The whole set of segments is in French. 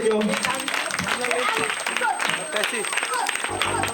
Seigneur. Merci. Toi,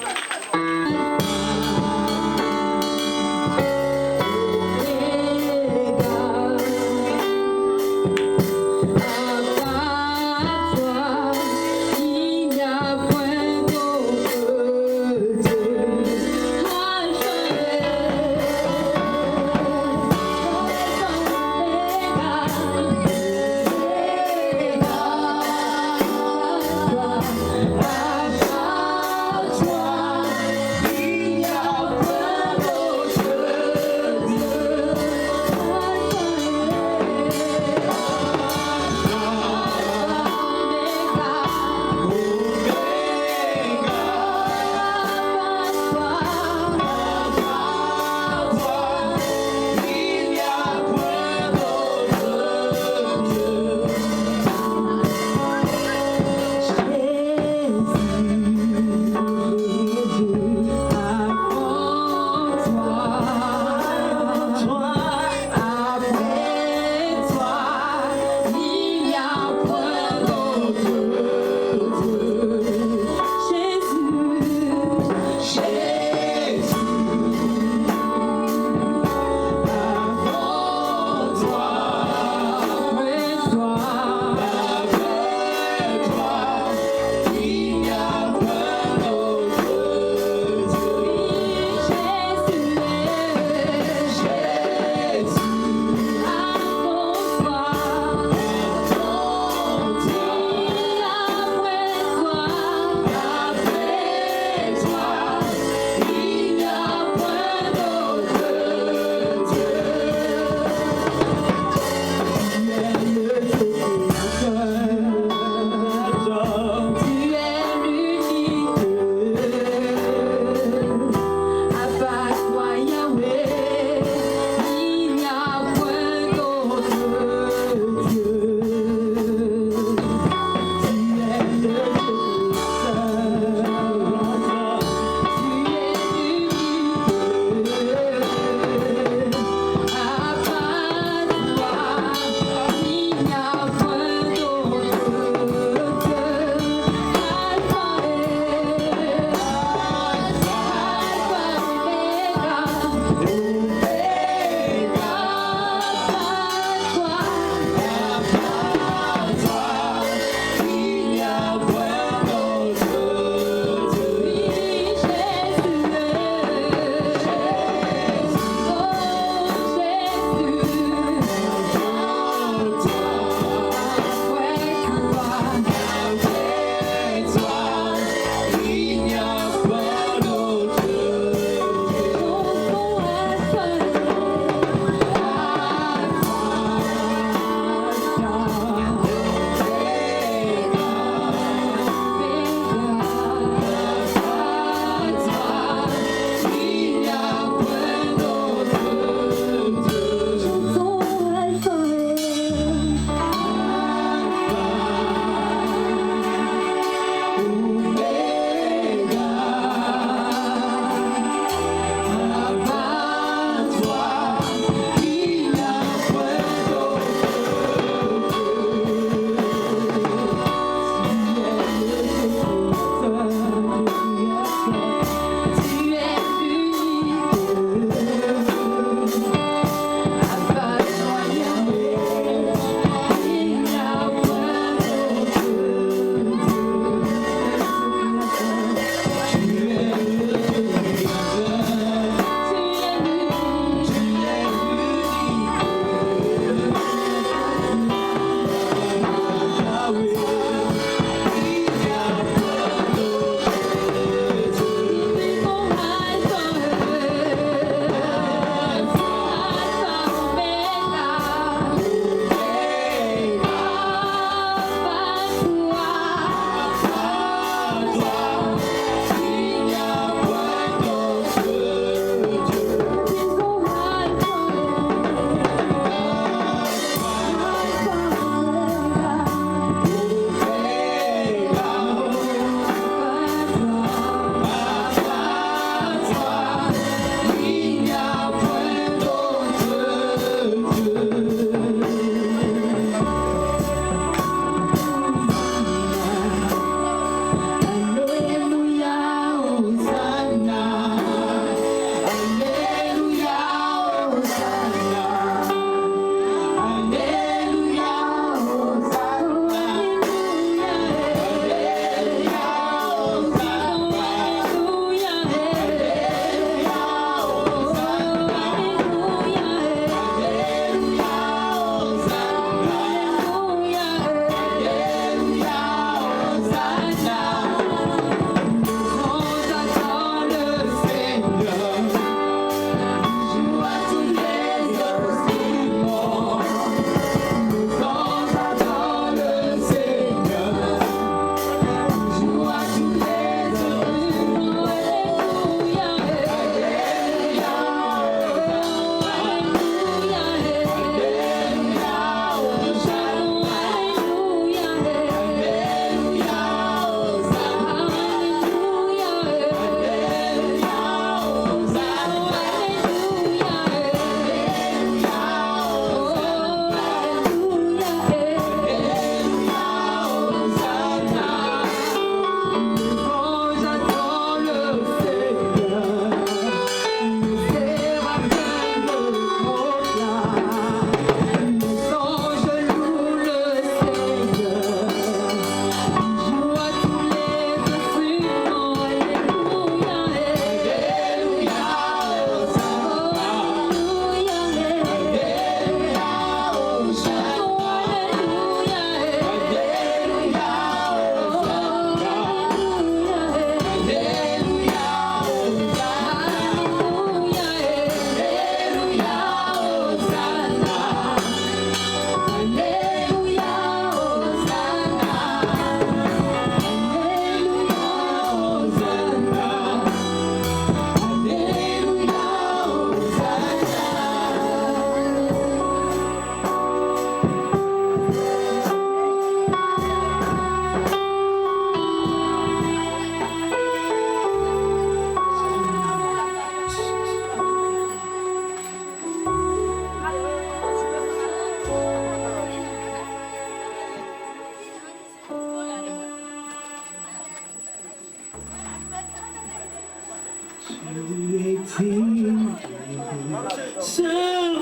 se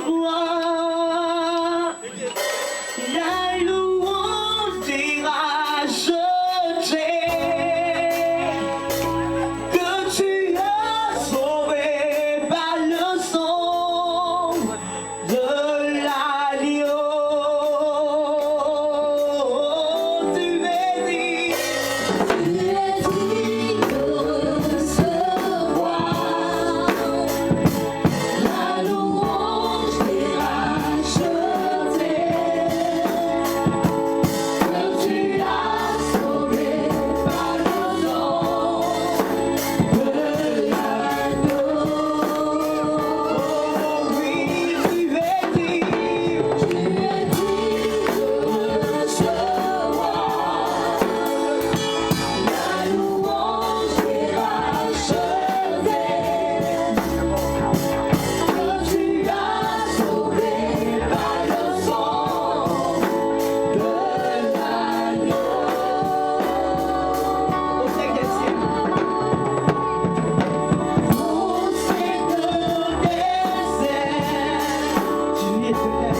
voit, la louange des rachetés, que tu as sauvé par le sang de l'agneau. Tu es digne de recevoir la louange des rachetés, que tu as sauvé par le sang de l'agneau. Oui, tu es digne de recevoir la louange des rachetés, que tu as sauvé par le sang de l'agneau. Au cinquième ciel. Au Seigneur des airs, tu es éternel.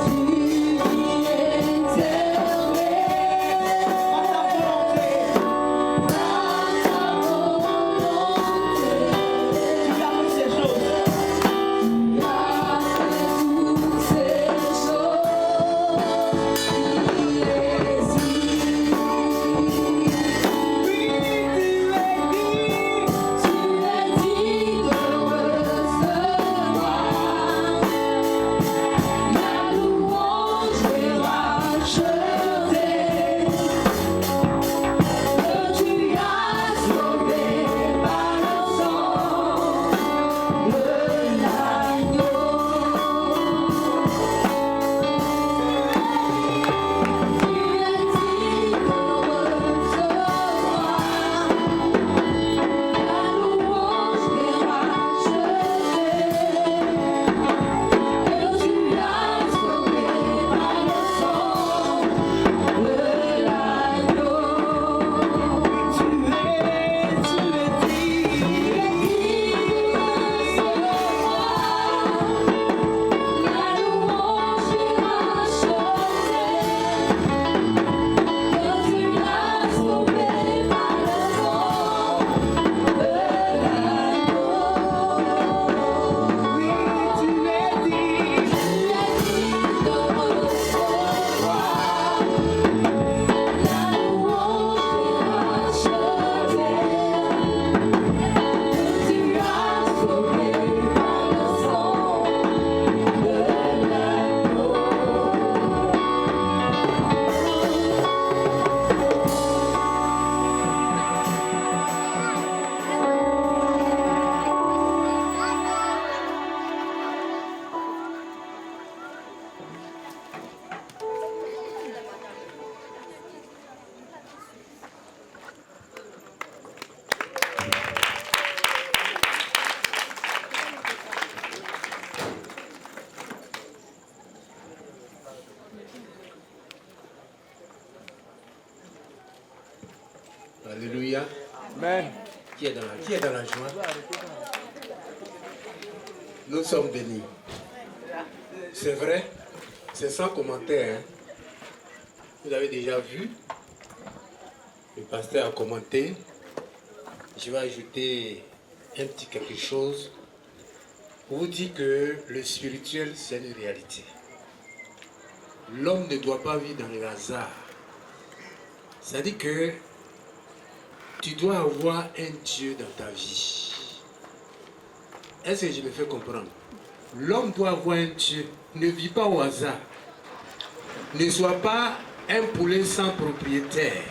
Tu y es éternel. Par ta volonté. Par ta volonté. Tu as fait ces choses. Tu as fait toutes ces choses. Tu es ici. Oui, tu es digne de recevoir la louange des rachetés, que tu as sauvé par le sang de l'agneau. Tu es digne de recevoir la louange des rachetés, que tu as sauvé par le sang de l'agneau. Tu es digne de recevoir la louange des rachetés, que tu as sauvé par le sang de l'agneau. Oui, tu es digne de recevoir la louange des rachetés, que tu as sauvé par le sang de l'agneau. Alléluia. Amen. Qui est dans la joie? Nous sommes bénis. C'est vrai, c'est sans commentaire. Hein. Vous avez déjà vu, le pasteur a commenté. Je vais ajouter un petit quelque chose pour vous dire que le spirituel, c'est une réalité. L'homme ne doit pas vivre dans le hasard. C'est-à-dire que tu dois avoir un Dieu dans ta vie. Est-ce que je me fais comprendre? L'homme doit avoir un Dieu. Ne vis pas au hasard. Ne sois pas un poulet sans propriétaire.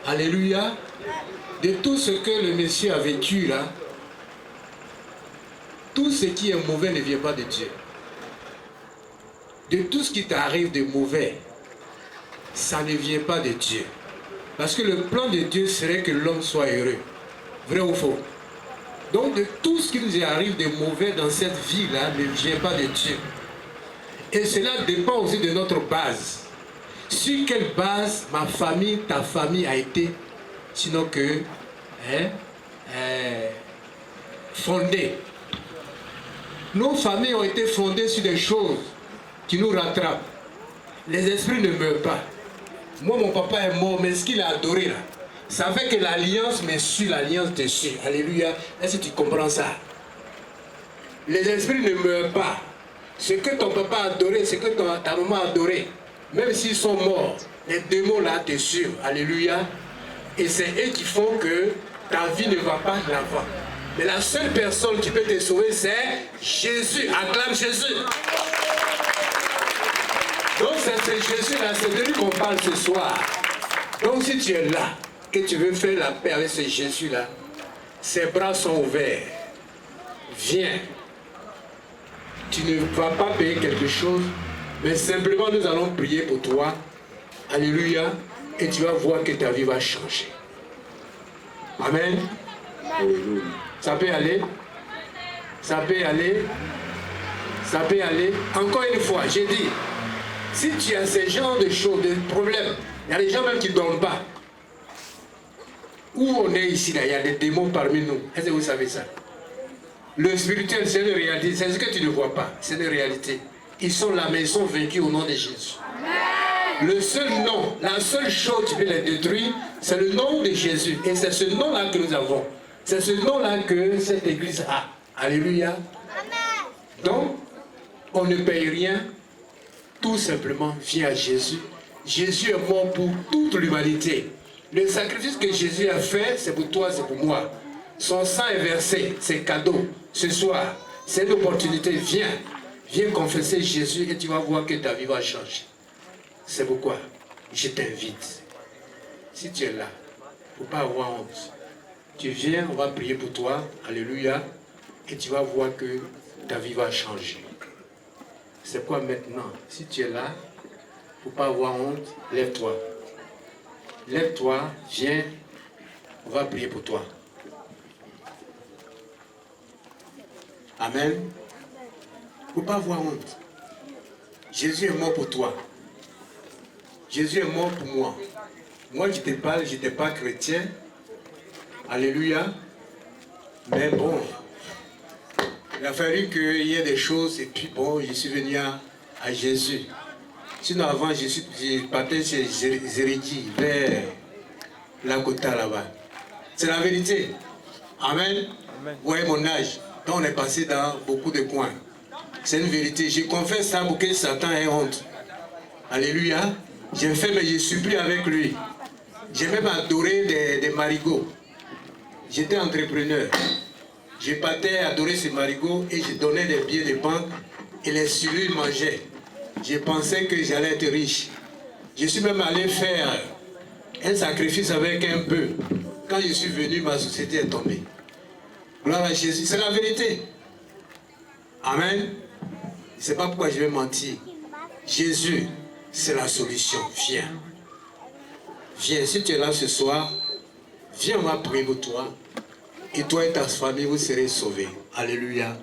Alléluia. De tout ce que le monsieur a vécu là, tout ce qui est mauvais ne vient pas de Dieu. De tout ce qui t'arrive de mauvais, ça ne vient pas de Dieu. Parce que le plan de Dieu serait que l'homme soit heureux. Vrai ou faux? Donc de tout ce qui nous arrive de mauvais dans cette vie-là ne vient pas de Dieu. Et cela dépend aussi de notre base. Sur quelle base ma famille, ta famille a été, sinon que fondées. Nos familles ont été fondées sur des choses qui nous rattrapent. Les esprits ne meurent pas. Moi, mon papa est mort, mais ce qu'il a adoré là, ça fait que l'alliance me suit, l'alliance te suit. Alléluia. Est-ce que tu comprends ça? Les esprits ne meurent pas. Ce que ton papa a adoré, ce que ta maman a adoré, même s'ils sont morts, les démons là te suivent. Alléluia. Et c'est eux qui font que ta vie ne va pas de l'avant. Mais la seule personne qui peut te sauver, c'est Jésus. Acclame Jésus. Donc c'est Jésus-là, c'est de lui qu'on parle ce soir. Donc si tu es là, que tu veux faire la paix avec ce Jésus-là, ses bras sont ouverts. Viens. Tu ne vas pas payer quelque chose, mais simplement nous allons prier pour toi. Alléluia. Et tu vas voir que ta vie va changer. Amen. Alléluia. Ça peut aller. Ça peut aller. Ça peut aller. Encore une fois, j'ai dit, si tu as ce genre de choses, de problèmes, il y a des gens même qui ne dorment pas. Où on est ici, là, il y a des démons parmi nous. Est-ce que vous savez ça? Le spirituel, c'est une réalité. C'est ce que tu ne vois pas. C'est une réalité. Ils sont là, mais ils sont vaincus au nom de Jésus. Amen. Le seul nom, la seule chose qui peut les détruire, c'est le nom de Jésus. Et c'est ce nom-là que nous avons. C'est ce nom-là que cette église a. Alléluia. Amen. Donc, on ne paye rien. Tout simplement, viens à Jésus. Jésus est mort pour toute l'humanité. Le sacrifice que Jésus a fait, c'est pour toi, c'est pour moi. Son sang est versé, c'est cadeau. Ce soir, c'est une opportunité. Viens, viens confesser Jésus et tu vas voir que ta vie va changer. C'est pourquoi je t'invite. Si tu es là, il ne faut pas avoir honte. Tu viens, on va prier pour toi. Alléluia. Et tu vas voir que ta vie va changer. C'est quoi maintenant? Si tu es là, il ne faut pas avoir honte. Lève-toi. Lève-toi, viens. On va prier pour toi. Amen. Il ne faut pas avoir honte. Jésus est mort pour toi. Jésus est mort pour moi. Moi, je te parle, je n'étais pas chrétien. Alléluia. Mais bon, il a fallu qu'il y ait des choses et puis bon, je suis venu à Jésus. Sinon, avant, je partais chez Zérédi, vers la Kota là-bas. C'est la vérité. Amen. Amen. Vous voyez mon âge. Donc on est passé dans beaucoup de coins. C'est une vérité. Je confesse ça pour que Satan ait honte. Alléluia. J'ai fait, mais je suis pris avec lui. J'ai même adoré des marigots. J'étais entrepreneur. Je partais adorer ces marigots et je donnais des billets de banque et les cellules mangeaient. Je pensais que j'allais être riche. Je suis même allé faire un sacrifice avec un peu. Quand je suis venu, ma société est tombée. Gloire à Jésus. C'est la vérité. Amen. Je ne sais pas pourquoi je vais mentir. Jésus, c'est la solution. Viens. Viens. Si tu es là ce soir, viens, on va prier pour toi. Et toi et ta famille, vous serez sauvés. Alléluia.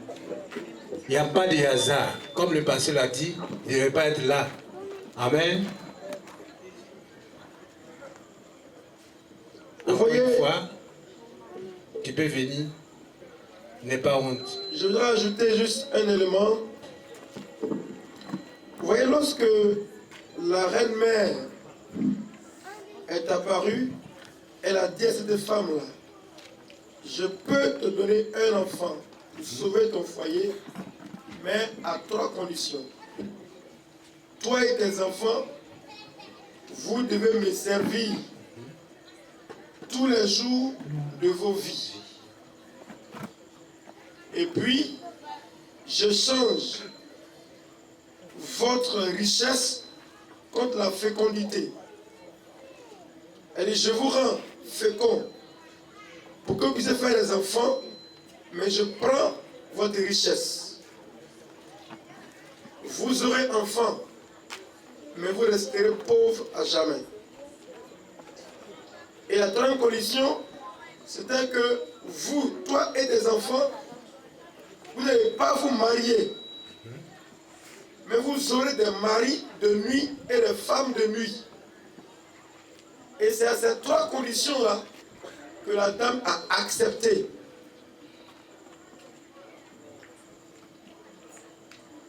Il n'y a pas de hasard. Comme le pasteur l'a dit, il ne devait pas être là. Amen. Encore une fois, tu peux venir. N'aie pas honte. Je voudrais ajouter juste un élément. Vous voyez, lorsque la reine-mère est apparue, elle a dit à cette femme-là, je peux te donner un enfant pour sauver ton foyer, mais à 3 conditions. Toi et tes enfants, vous devez me servir tous les jours de vos vies. Et puis, je change votre richesse contre la fécondité. Elle dit, je vous rends fécond pour que vous puissiez faire des enfants, mais je prends votre richesse. Vous aurez enfant, mais vous resterez pauvre à jamais. Et la troisième condition, c'était que vous, toi et tes enfants, vous n'allez pas vous marier, mais vous aurez des maris de nuit et des femmes de nuit. Et c'est à ces 3 conditions-là que la dame a accepté.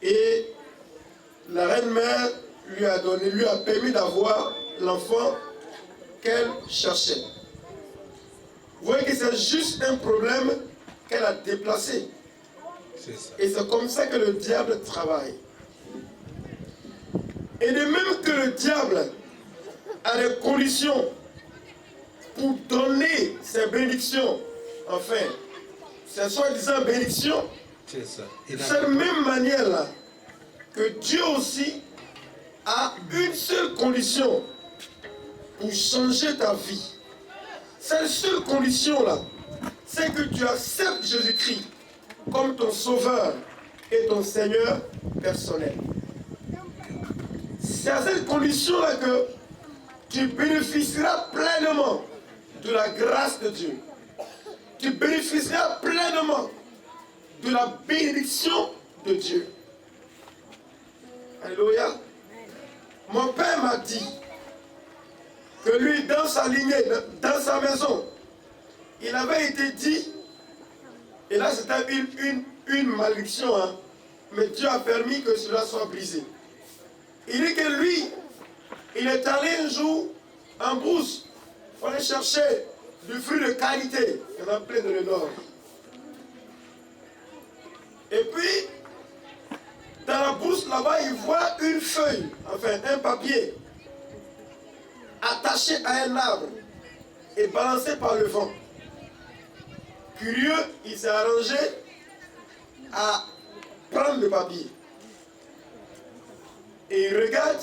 Et la reine-mère lui a permis d'avoir l'enfant qu'elle cherchait. Vous voyez que c'est juste un problème qu'elle a déplacé. C'est ça. Et c'est comme ça que le diable travaille. Et de même que le diable a des conditions pour donner ses bénédictions, enfin, ces soi-disant bénédictions, C'est ça. de cette même manière-là, que Dieu aussi a une seule condition pour changer ta vie. Cette seule condition-là, c'est que tu acceptes Jésus-Christ comme ton sauveur et ton Seigneur personnel. C'est à cette condition-là que tu bénéficieras pleinement de la grâce de Dieu. Tu bénéficieras pleinement de la bénédiction de Dieu. Alléluia. Mon père m'a dit que lui, dans sa lignée, dans sa maison, il avait été dit, et là c'était une malédiction, hein, mais Dieu a permis que cela soit brisé. Il dit que lui, il est allé un jour en brousse pour aller chercher du fruit de qualité. Il y en a plein dans le nord. Et puis, dans la brousse là-bas, il voit une feuille, enfin un papier, attaché à un arbre et balancé par le vent. Curieux, il s'est arrangé à prendre le papier. Et il regarde,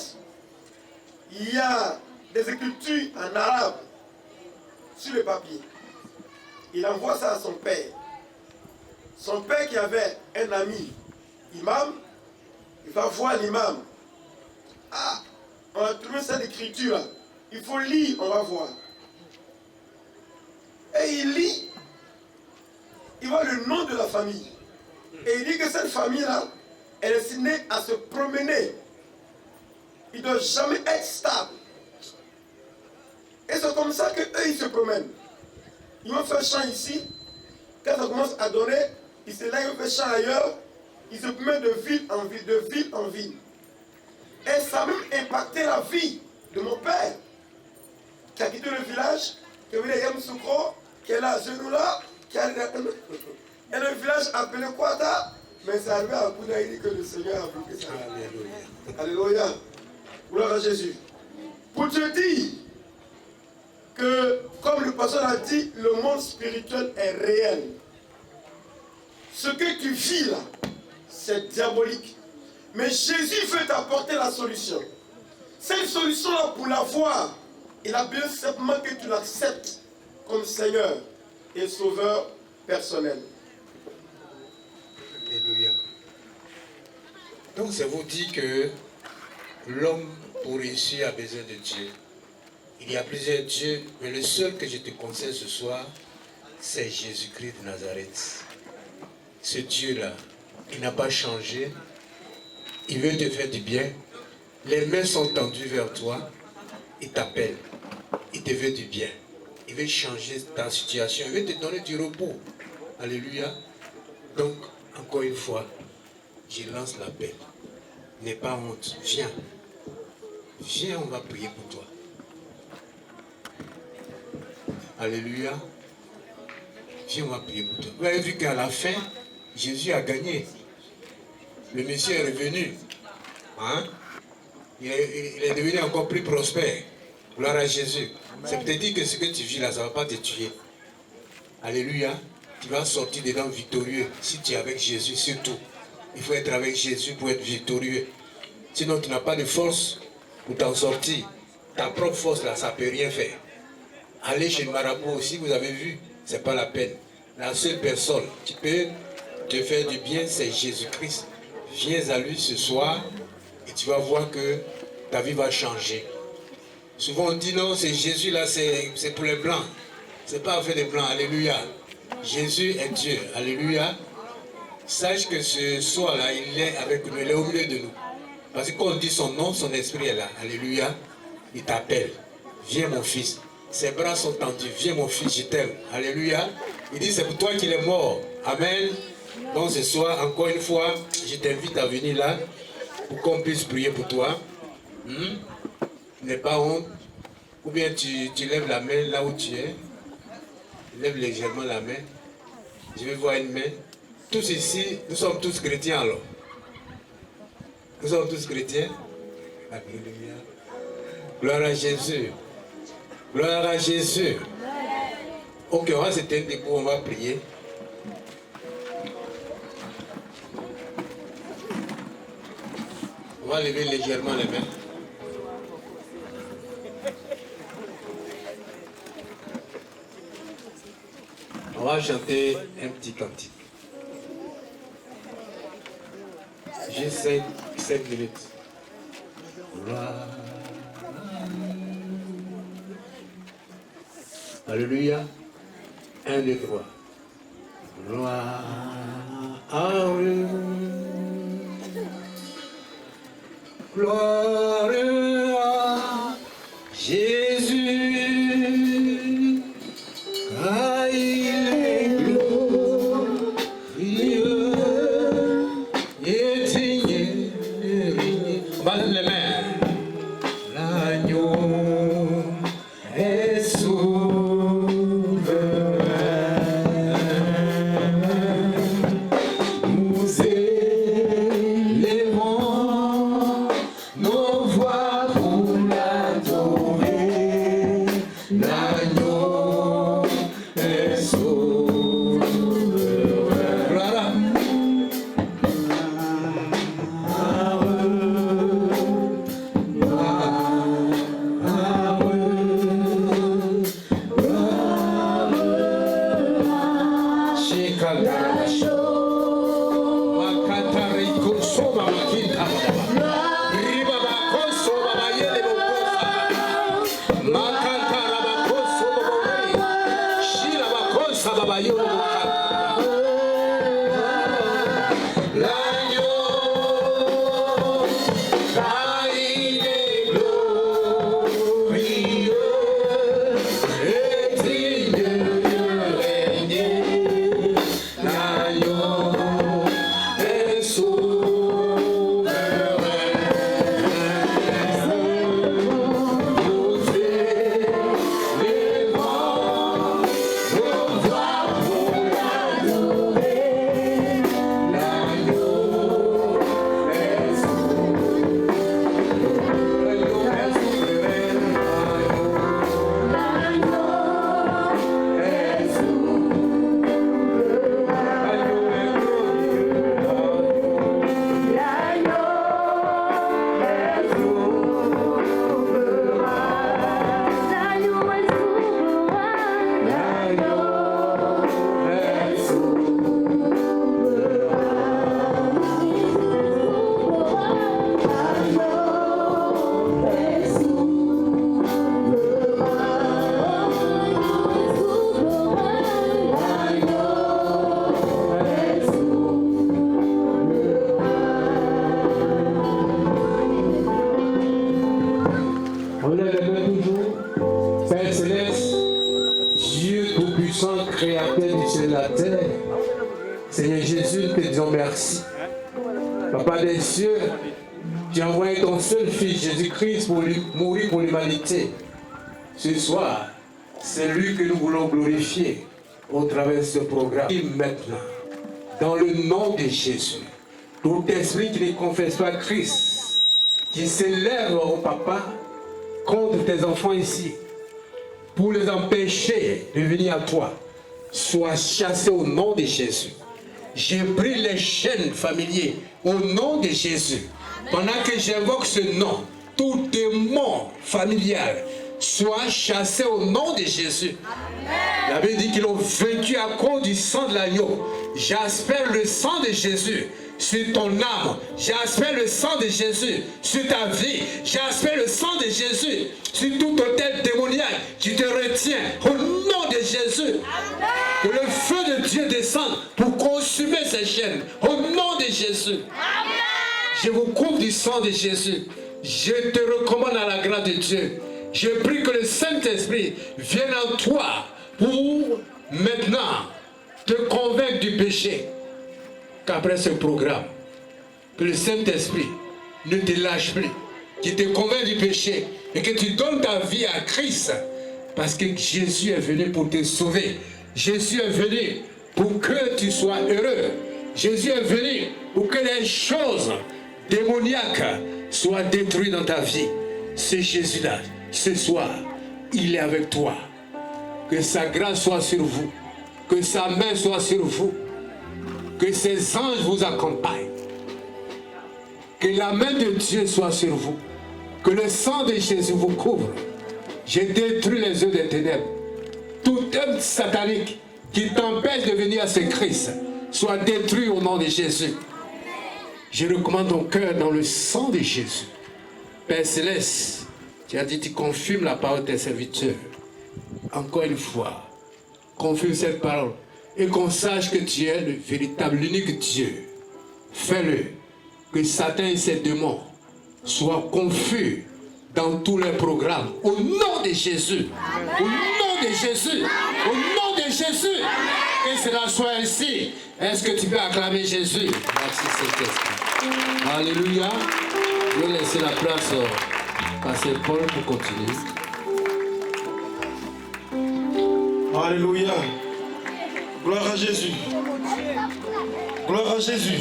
il y a des écritures en arabe sur le papier. Il envoie ça à son père. Son père qui avait un ami, imam, il va voir l'imam. Ah, on a trouvé cette écriture-là. Il faut lire, on va voir. Et il lit, il voit le nom de la famille. Et il dit que cette famille-là, elle est destinée à se promener. Il ne doit jamais être stable. Et c'est comme ça qu'eux, ils se promènent. Ils vont faire champ ici. Quand ça commence à donner, ils se lèvent, ils vont faire champ ailleurs. Ils se promènent de ville en ville, de ville en ville. Et ça a même impacté la vie de mon père, qui a quitté le village, qui est venu à Yamoussoukro, qui est là à genoux là, qui est dans le village appelé Kwata, mais c'est arrivé à Kounaïdi que le Seigneur a bloqué ça. Alléluia. Alléluia. Gloire à Jésus. Pour te dire que, comme le pasteur a dit, le monde spirituel est réel. Ce que tu vis là, c'est diabolique. Mais Jésus veut t'apporter la solution. Cette solution-là, pour l'avoir, il a besoin simplement que tu l'acceptes comme Seigneur et Sauveur personnel. Alléluia. Donc ça vous dit que l'homme, pour réussir, a besoin de Dieu. Il y a plusieurs dieux, mais le seul que je te conseille ce soir, c'est Jésus-Christ de Nazareth. Ce Dieu-là, il n'a pas changé. Il veut te faire du bien. Les mains sont tendues vers toi. Il t'appelle. Il te veut du bien. Il veut changer ta situation. Il veut te donner du repos. Alléluia. Donc, encore une fois, je lance l'appel. N'aie pas honte. Viens. Viens, on va prier pour toi. Alléluia. Viens, on va prier pour toi. Vous avez vu qu'à la fin, Jésus a gagné. Le Messie est revenu. Hein? Il est devenu encore plus prospère. Gloire à Jésus. C'est peut-être dit que ce que tu vis là, ça ne va pas te tuer. Alléluia. Tu vas sortir dedans victorieux si tu es avec Jésus, surtout. Il faut être avec Jésus pour être victorieux. Sinon, tu n'as pas de force pour t'en sortir. Ta propre force là, ça ne peut rien faire. Allez chez le marabout aussi, vous avez vu, ce n'est pas la peine. La seule personne qui peut te faire du bien, c'est Jésus-Christ. Viens à lui ce soir et tu vas voir que ta vie va changer. Souvent on dit non, c'est Jésus là, c'est pour les blancs. Ce n'est pas fait des blancs, alléluia. Jésus est Dieu, alléluia. Sache que ce soir-là, il est avec nous, il est au milieu de nous. Parce que quand on dit son nom, son esprit est là, alléluia. Il t'appelle. Viens mon fils, Ses bras sont tendus. Viens mon fils, je t'aime. Alléluia. Il dit c'est pour toi qu'il est mort. Amen. Donc ce soir, encore une fois, je t'invite à venir là pour qu'on puisse prier pour toi. N'aie pas honte. Ou bien tu lèves la main là où tu es. Lève légèrement la main. Je vais voir une main. Tous ici, nous sommes tous chrétiens alors. Nous sommes tous chrétiens. Alléluia. Gloire à Jésus. Gloire à Jésus. Ok, on va s'éteindre debout, on va prier. On va lever légèrement les mains. On va chanter un petit cantique. Juste 5 minutes. Gloire. Alléluia. 1, 2, 3. Gloire à Dieu. Gloire à Jésus. Car il est glorieux et digne. Battez les mains. L'agneau est nous élevons nos voix pour l'adorer. L'agneau est sauveur. Gloire Créateur du ciel et de la terre, Seigneur Jésus, nous te disons merci. Papa des cieux, tu as envoyé ton seul Fils Jésus-Christ pour mourir pour l'humanité. Ce soir, c'est lui que nous voulons glorifier au travers de ce programme. Et maintenant, dans le nom de Jésus, tout esprit qui ne confesse pas Christ, qui s'élève au Papa contre tes enfants ici, pour les empêcher de venir à toi, soient chassés au nom de Jésus. Je brise les chaînes familières au nom de Jésus. Pendant que j'invoque ce nom, tout démon familial soit chassé au nom de Jésus. La Bible dit qu'ils l'ont vaincu à cause du sang de l'agneau. J'aspère le sang de Jésus sur ton âme. J'aspère le sang de Jésus sur ta vie. J'aspère le sang de Jésus sur tout hôtel démoniaque qui te retient. Au nom de Jésus. Que le feu de Dieu descende pour consumer ces chaînes. Au nom de Jésus. Je vous couvre du sang de Jésus. Je te recommande à la grâce de Dieu. Je prie que le Saint-Esprit vienne en toi pour maintenant te convaincre du péché. Qu'après ce programme, que le Saint-Esprit ne te lâche plus, qu'il te convainc du péché et que tu donnes ta vie à Christ. Parce que Jésus est venu pour te sauver. Jésus est venu pour que tu sois heureux. Jésus est venu pour que les choses démoniaques soient détruites dans ta vie. C'est Jésus-là, ce soir, il est avec toi. Que sa grâce soit sur vous. Que sa main soit sur vous. Que ses anges vous accompagnent. Que la main de Dieu soit sur vous. Que le sang de Jésus vous couvre. Je détruis les œuvres des ténèbres. Tout œuvre satanique qui t'empêche de venir à ce Christ soit détruit au nom de Jésus. Je recommande ton cœur dans le sang de Jésus. Père Céleste, tu as dit, tu confirmes la parole de tes serviteurs. Encore une fois, confirme cette parole et qu'on sache que tu es le véritable, l'unique Dieu. Fais-le, que Satan et ses démons soient confus dans tous les programmes. Au nom de Jésus. Au nom de Jésus. Au nom de Jésus. Que cela soit ainsi. Est-ce que tu peux acclamer Jésus? Merci Saint-Esprit. Alléluia. Je vais laisser la place au pasteur Paul pour continuer. Alléluia. Gloire à Jésus. Gloire à Jésus.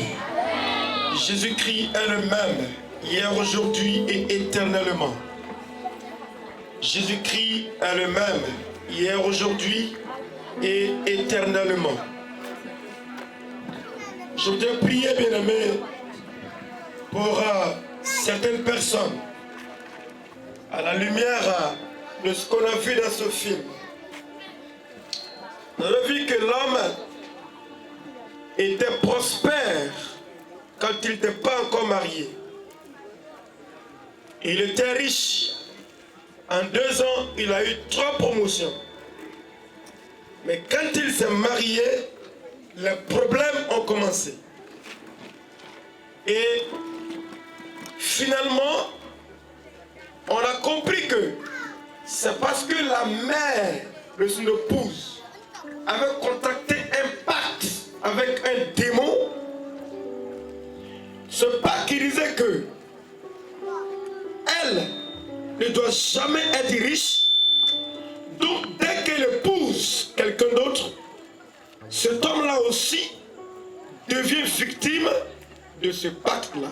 Jésus-Christ est le même, hier, aujourd'hui et éternellement. Jésus-Christ est le même, hier, aujourd'hui et éternellement. Je voudrais prier, bien-aimé, pour certaines personnes, à la lumière de ce qu'on a vu dans ce film. On a vu que l'homme était prospère quand il n'était pas encore marié. Il était riche. En 2 ans, il a eu 3 promotions. Mais quand il s'est marié, les problèmes ont commencé. Et finalement, on a compris que c'est parce que la mère de son épouse avait contracté un pacte avec un démon. Ce pacte qui disait que elle ne doit jamais être riche. Donc dès qu'elle épouse quelqu'un d'autre, cet homme-là aussi devient victime de ce pacte-là.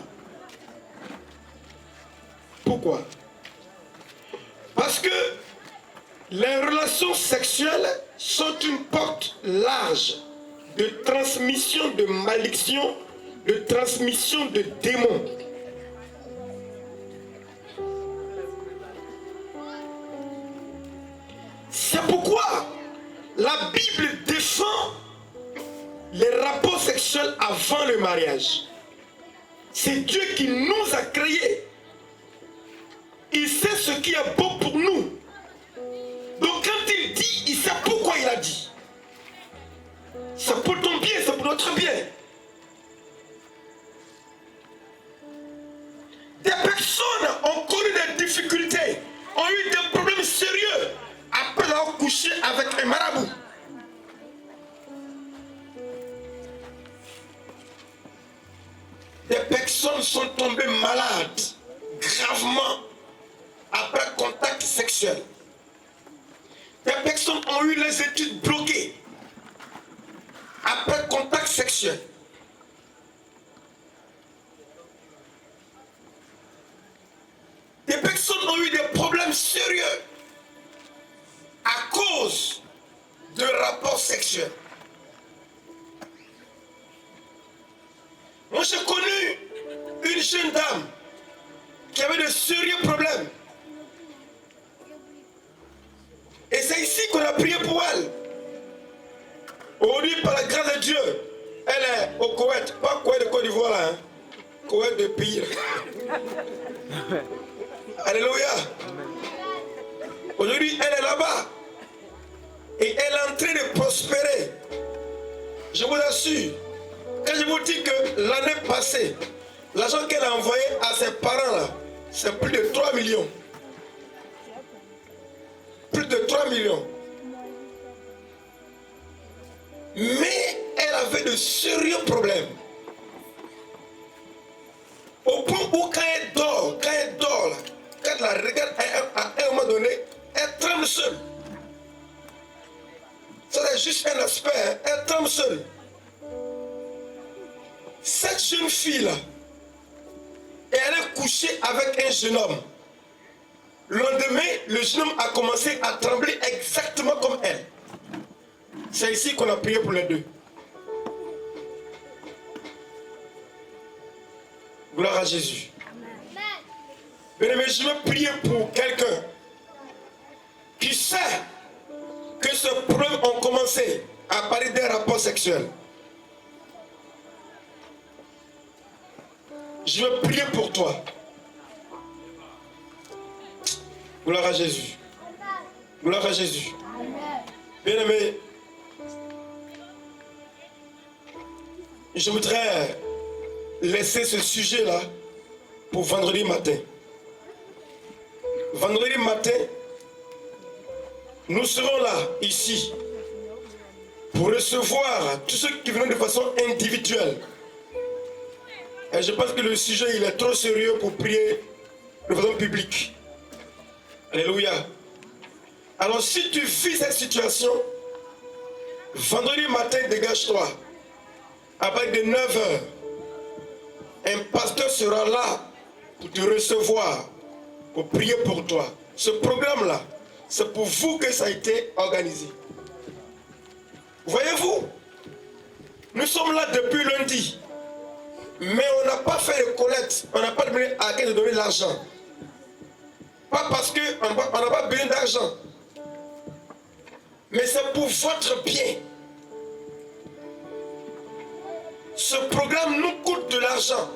Pourquoi? Parce que les relations sexuelles sont une porte large de transmission de malédiction, de transmission de démons. C'est pourquoi la Bible défend les rapports sexuels avant le mariage. C'est Dieu qui nous a créés. Il sait ce qui est bon pour nous. Donc quand il dit, il sait pourquoi il a dit. C'est pour ton bien, c'est pour notre bien. Des personnes ont connu des difficultés, ont eu des problèmes sérieux après avoir couché avec un marabout. Des personnes sont tombées malades gravement après contact sexuel. Des personnes ont eu les études bloquées après contact sexuel. Des personnes ont eu des problèmes sérieux à cause de rapports sexuels. Moi, j'ai connu une jeune dame qui avait de sérieux problèmes. Et c'est ici qu'on a prié pour elle. Aujourd'hui, par la grâce de Dieu, elle est au Koweït. Pas Koweït de Côte d'Ivoire, là, hein. Koweït de Pire. Alléluia. Aujourd'hui, elle est là-bas. Et elle est en train de prospérer. Je vous assure. Quand je vous dis que l'année passée, l'argent qu'elle a envoyé à ses parents là, c'est plus de 3 millions. 3 millions. Mais elle avait de sérieux problèmes. Au point où quand elle dort là, quand elle la regarde à un moment donné, elle tremble seule. Ça c'est juste un aspect, hein. Elle tremble seule. Cette jeune fille-là, elle est couchée avec un jeune homme. Le lendemain, le jeune homme a commencé à trembler exactement comme elle. C'est ici qu'on a prié pour les deux. Gloire à Jésus. Bien-aimé, je veux prier pour quelqu'un qui sait que ce problème a commencé à parler d'un rapport sexuel. Je veux prier pour toi. Gloire à Jésus. Gloire à Jésus. Bien-aimé, je voudrais laisser ce sujet-là pour vendredi matin. Vendredi matin, nous serons là, ici, pour recevoir tous ceux qui viennent de façon individuelle. Et je pense que le sujet, il est trop sérieux pour prier de façon publique. Alléluia. Alors si tu vis cette situation, vendredi matin, dégage-toi. À partir de 9 h, un pasteur sera là pour te recevoir, pour prier pour toi. Ce programme-là, c'est pour vous que ça a été organisé. Voyez-vous, nous sommes là depuis lundi, mais on n'a pas fait de collecte, on n'a pas demandé à quelqu'un de donner l'argent. Pas parce qu'on n'a pas besoin d'argent, mais c'est pour votre bien. Ce programme nous coûte de l'argent,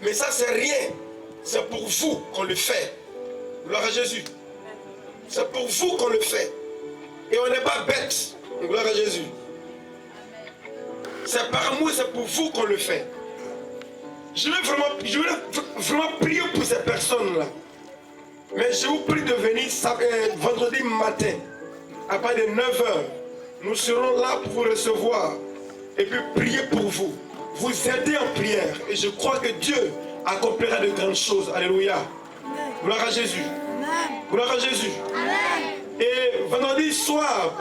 mais ça c'est rien, c'est pour vous qu'on le fait. Gloire à Jésus. C'est pour vous qu'on le fait. Et on n'est pas bête. Gloire à Jésus. C'est par amour, c'est pour vous qu'on le fait. Je veux vraiment prier pour ces personnes-là. Mais je vous prie de venir vendredi matin, à partir de 9 h. Nous serons là pour vous recevoir et puis prier pour vous. Vous aider en prière. Et je crois que Dieu accomplira de grandes choses. Alléluia. Gloire à Jésus. Gloire à Jésus. Et vendredi soir,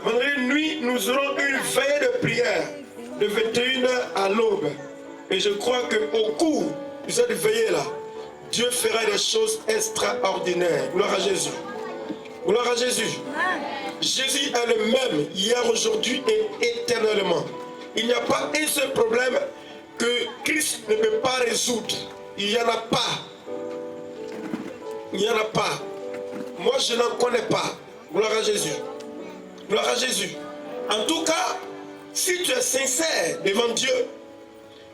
vendredi nuit, nous aurons une veillée de prière de 21 h à l'aube. Et je crois qu'au cours de cette veillée-là, Dieu fera des choses extraordinaires. Gloire à Jésus. Gloire à Jésus. Jésus est le même hier, aujourd'hui et éternellement. Il n'y a pas un seul problème que Christ ne peut pas résoudre. Il n'y en a pas. Il n'y en a pas. Moi, je n'en connais pas. Gloire à Jésus. Gloire à Jésus. En tout cas, si tu es sincère devant Dieu,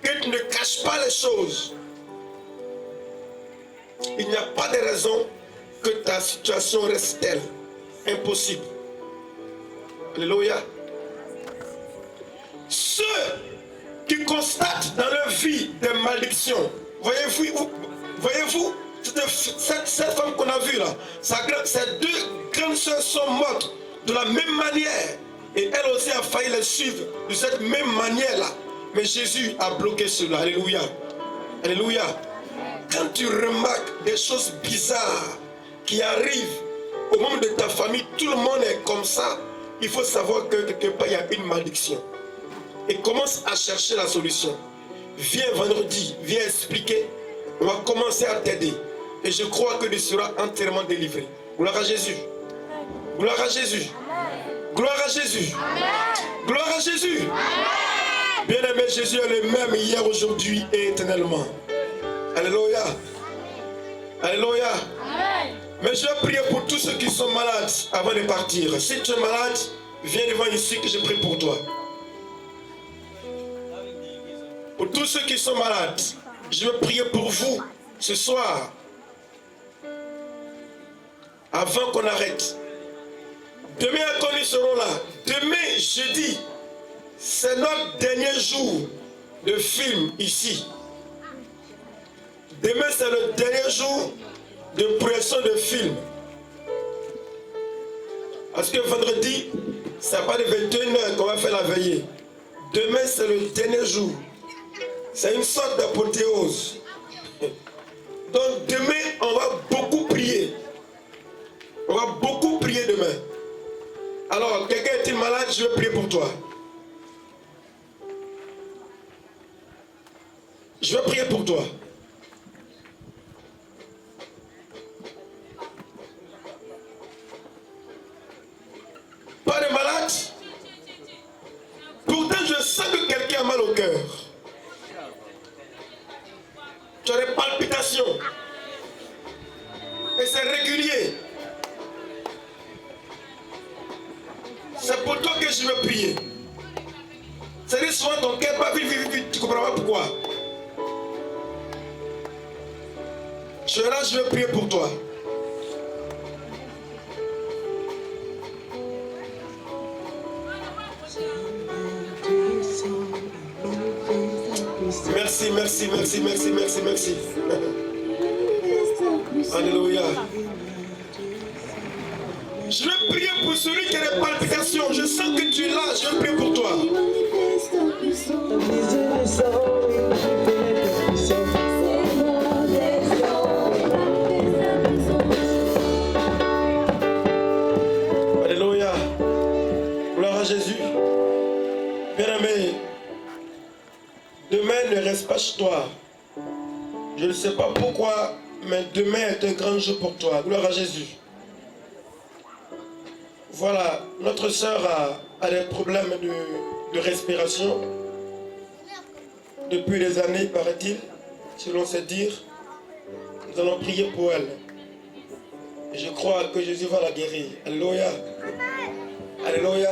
que tu ne caches pas les choses, il n'y a pas de raison que ta situation reste telle. Impossible. Alléluia. Ceux qui constatent dans leur vie des malédictions, voyez-vous, cette femme qu'on a vue là, ces deux grandes sœurs sont mortes de la même manière. Et elle aussi a failli les suivre de cette même manière-là. Mais Jésus a bloqué cela. Alléluia. Alléluia. Quand tu remarques des choses bizarres qui arrivent au membre de ta famille, tout le monde est comme ça, il faut savoir que quelque part il y a une malédiction. Et commence à chercher la solution. Viens vendredi, viens expliquer. On va commencer à t'aider. Et je crois que tu seras entièrement délivré. Gloire à Jésus. Gloire à Jésus. Gloire à Jésus. Gloire à Jésus. Bien-aimé, Jésus est le même hier, aujourd'hui et éternellement. Alléluia. Alléluia. Mais je vais prier pour tous ceux qui sont malades avant de partir. Si tu es malade, viens devant ici que je prie pour toi. Pour tous ceux qui sont malades, je vais prier pour vous ce soir. Avant qu'on arrête. Demain, quand nous serons là, demain, jeudi, c'est notre dernier jour de film ici. Demain, c'est le dernier jour de projection de film. Parce que vendredi, ça pas de 21h qu'on va faire la veillée. Demain, c'est le dernier jour. C'est une sorte d'apothéose. Donc demain, on va beaucoup prier. On va beaucoup prier demain. Alors, quelqu'un est-il malade? Je vais prier pour toi. Je vais prier pour toi. Pas de malade? Pourtant, je sens que quelqu'un a mal au cœur. Tu as des palpitations. Et c'est régulier. C'est pour toi que je veux prier. C'est-à-dire souvent ton cœur pas vite, tu ne comprends pas pourquoi. Je suis là, je veux prier pour toi. Merci, merci, merci, merci, merci, merci. Alléluia. Je vais prier pour celui qui a des palpitations. Je sens que tu es là. Je vais prier pour toi. Alléluia. Gloire à Jésus. Bien-aimé, demain ne reste pas chez toi. Je ne sais pas pourquoi, mais demain est un grand jour pour toi. Gloire à Jésus. Voilà, notre sœur a des problèmes de respiration depuis des années, paraît-il, selon ses dires. Nous allons prier pour elle. Et je crois que Jésus va la guérir. Alléluia. Alléluia.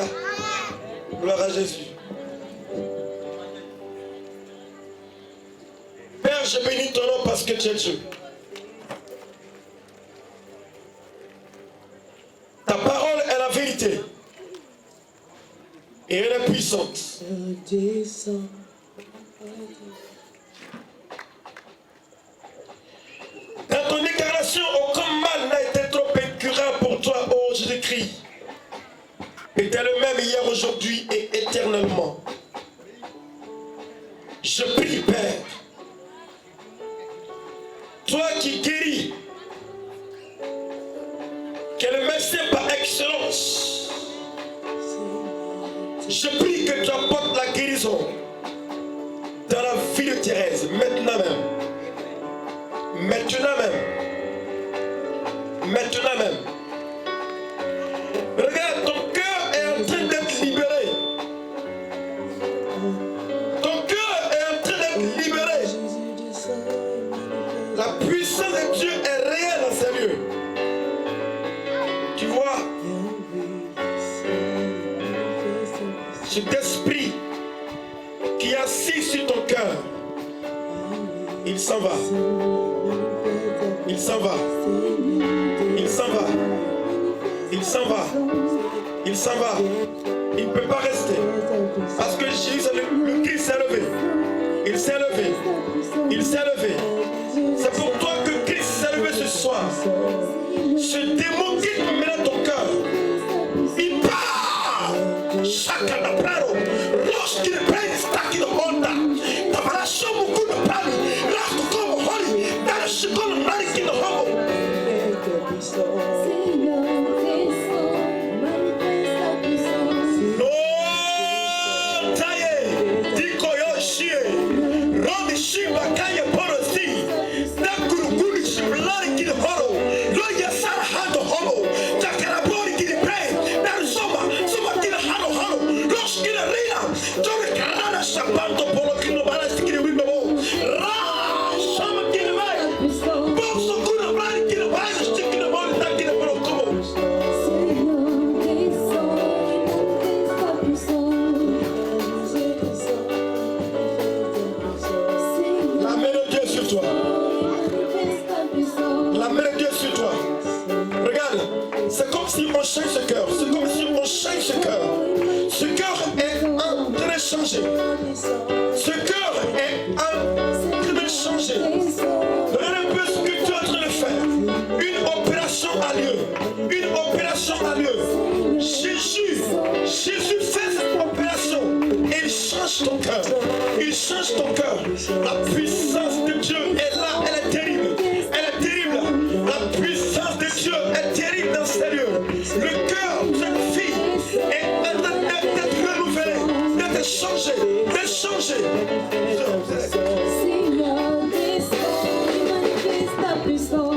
Gloire à Jésus. Père, je bénis ton nom parce que tu es Dieu. Ta parole est la vérité. Et elle est puissante. Dans ton incarnation, aucun mal n'a été trop incurable pour toi, ô Jésus-Christ. Et tu es le même hier, aujourd'hui et éternellement. Je prie, Père. Toi qui guéris, qui es le médecin par excellence, je prie que tu apportes la guérison dans la vie de Thérèse, maintenant même. Maintenant même. Maintenant même. Regarde, ton cœur est en train d'être libéré. Ton cœur est en train d'être libéré. La puissance de Dieu est réelle dans ces lieux. Tu vois, cet esprit qui est assis sur ton cœur, il s'en va. Il s'en va. Il s'en va. Il s'en va. Il s'en va. Il ne peut pas rester. Parce que Jésus, le Christ s'est levé. Il s'est levé. Il s'est levé. C'est pour toi que Christ s'est levé ce soir. Ce démon qui te met dans ton cœur, il part. Chacun d'apprendre. Lorsqu'il prend stacking Honda, t'as la chambre beaucoup de pani. Lorsqu'il comme Holly, t'as le chicken manic in the home. No, taille, diko yo shie, rodi shiba kaye porosi, dakuru shiblari in the holo, loya sara hado holo, takarabori in the brain, narzoma, soma in the halo halo, losh in the arena, tore karana shabanto polo kino bala sikiri wimbabo, ra, shama in the way, boxo kuna bari in the way, stick in the ball, tak in the ball, come on. La main de Dieu sur toi. La main de Dieu sur toi. Regarde, c'est comme si on change ce cœur. C'est comme si on change ce cœur. Ce cœur est en train de changer. Ce cœur est en train de changer. Regarde un peu ce que tu es en train de faire. Une opération a lieu. Une opération a lieu. Jésus fait cette opération et il change ton cœur. Il change ton cœur. La puissance de Dieu est là, elle est terrible. Elle est terrible. La puissance de Dieu est terrible dans ce lieu. Le cœur de cette fille est en train d'être renouvelé, d'être changé, d'être changé. Seigneur, descends et manifeste ta puissance.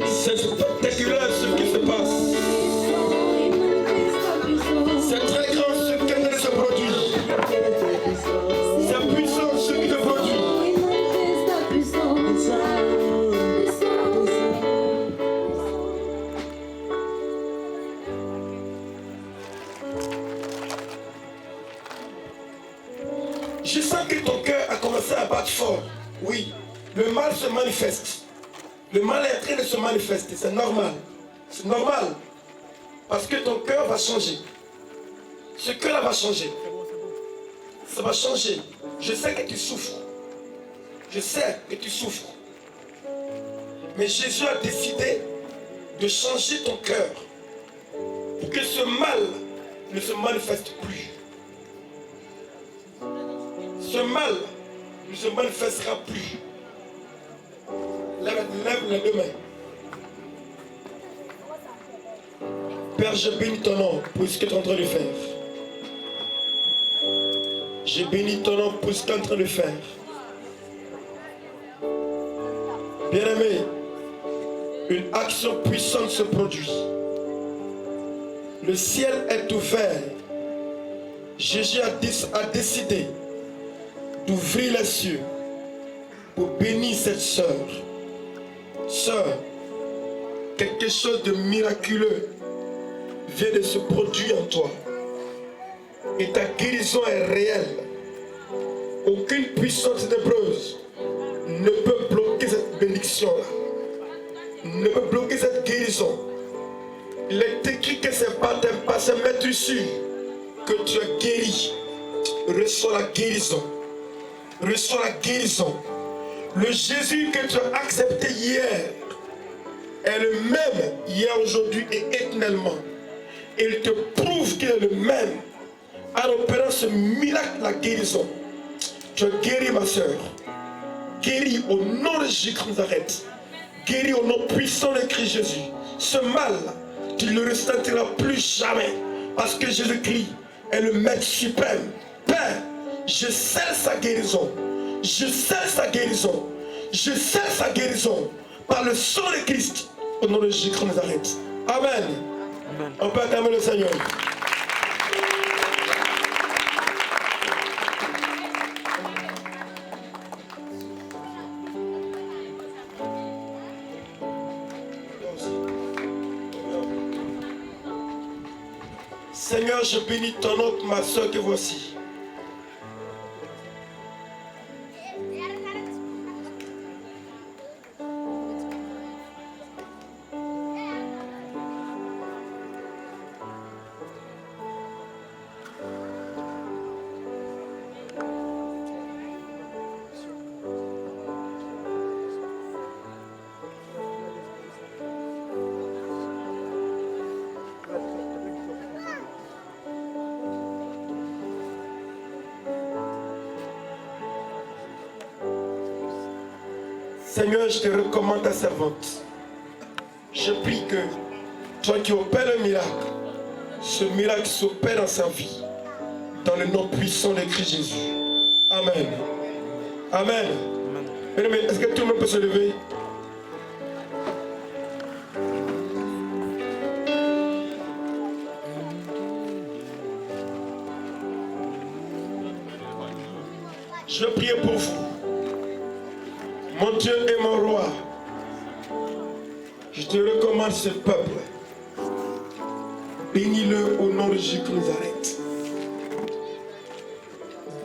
C'est spectaculaire ce qui se passe. C'est très grand ce qui se produit. C'est puissant ce qui se produit. Je sens que ton cœur a commencé à battre fort. Oui, le mal se manifeste. Le mal est en train de se manifester, c'est normal. C'est normal. Parce que ton cœur va changer. Ce cœur-là va changer. Ça va changer. Je sais que tu souffres. Je sais que tu souffres. Mais Jésus a décidé de changer ton cœur pour que ce mal ne se manifeste plus. Ce mal ne se manifestera plus. Lève les deux mains. Père, je bénis ton nom pour ce que tu es en train de faire. Je bénis ton nom pour ce que tu es en train de faire. Bien-aimé, une action puissante se produit. Le ciel est ouvert. Jésus a décidé d'ouvrir les cieux pour bénir cette sœur. Sœur, quelque chose de miraculeux vient de se produire en toi. Et ta guérison est réelle. Aucune puissance ténébreuse ne peut bloquer cette bénédiction-là. Ne peut bloquer cette guérison. Il est écrit que c'est par tes pas, c'est mettre sûr que tu es guéri. Reçois la guérison. Reçois la guérison. Le Jésus que tu as accepté hier est le même hier, aujourd'hui et éternellement. Il te prouve qu'il est le même en opérant ce miracle, la guérison. Tu es guéri, ma soeur. Guéri au nom de Jésus de Nazareth. Guéri au nom puissant de Christ Jésus. Ce mal, tu ne le ressentiras plus jamais. Parce que Jésus-Christ est le Maître suprême. Père, je scelle sa guérison. Je scelle sa guérison. Je scelle sa guérison par le sang de Christ au nom de Jésus de Nazareth. Amen. Amen. On peut acclamer le Seigneur. Seigneur, je bénis ton nom, ma soeur que voici. Seigneur, je te recommande ta servante. Je prie que toi qui opères le miracle, ce miracle s'opère dans sa vie. Dans le nom puissant de Christ Jésus. Amen. Amen. Amen. Est-ce que tout le monde peut se lever? Je prie pour vous. Mon Dieu et mon roi, je te recommande ce peuple. Bénis-le au nom de Jésus de Nazareth.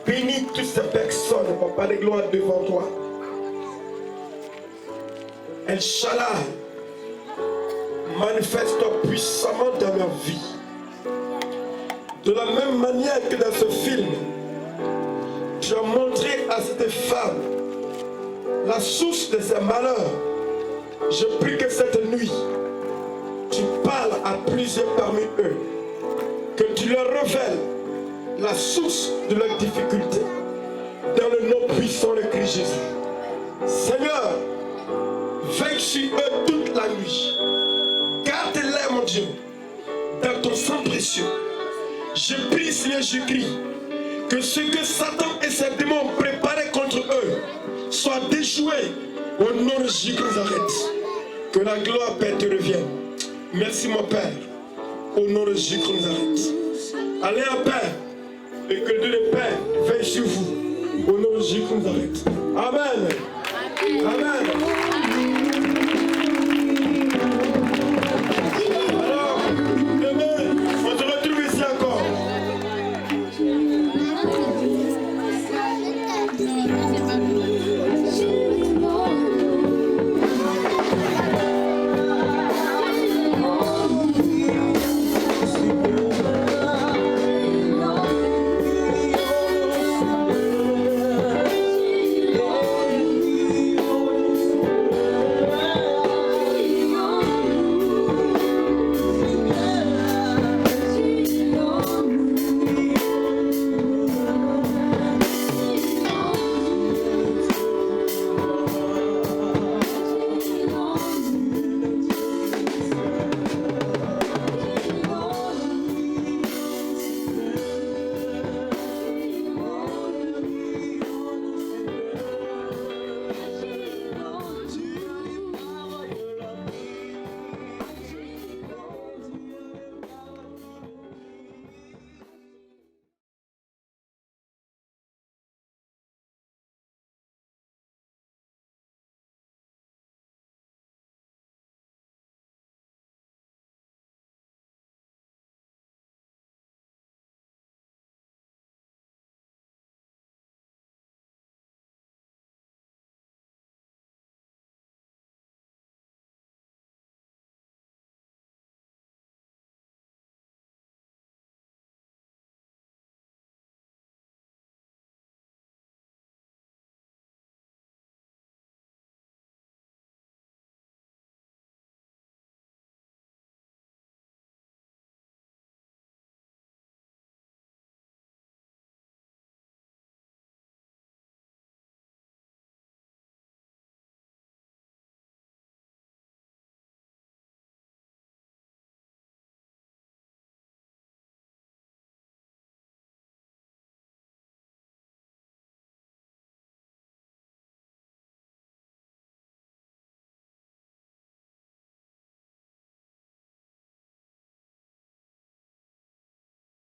Bénis toutes ces personnes, papa de gloire, devant toi. Inch'Allah, manifeste-toi puissamment dans leur vie. De la même manière que dans ce film, tu as montré à cette femme la source de ses malheurs. Je prie que cette nuit, tu parles à plusieurs parmi eux, que tu leur révèles la source de leurs difficultés, dans le nom puissant de Christ Jésus. Seigneur, veille sur eux toute la nuit. Garde-les, mon Dieu, dans ton sang précieux. Je prie, Seigneur Jésus-Christ, que ce que Satan et ses démons ont préparé contre eux soit déjoué au nom de Jésus de Nazareth. Que la gloire, Père, te revienne. Merci, mon Père, au nom de Jésus de Nazareth. Allez en paix et que Dieu le Père veille sur vous, au nom de Jésus de Nazareth. Amen. Amen.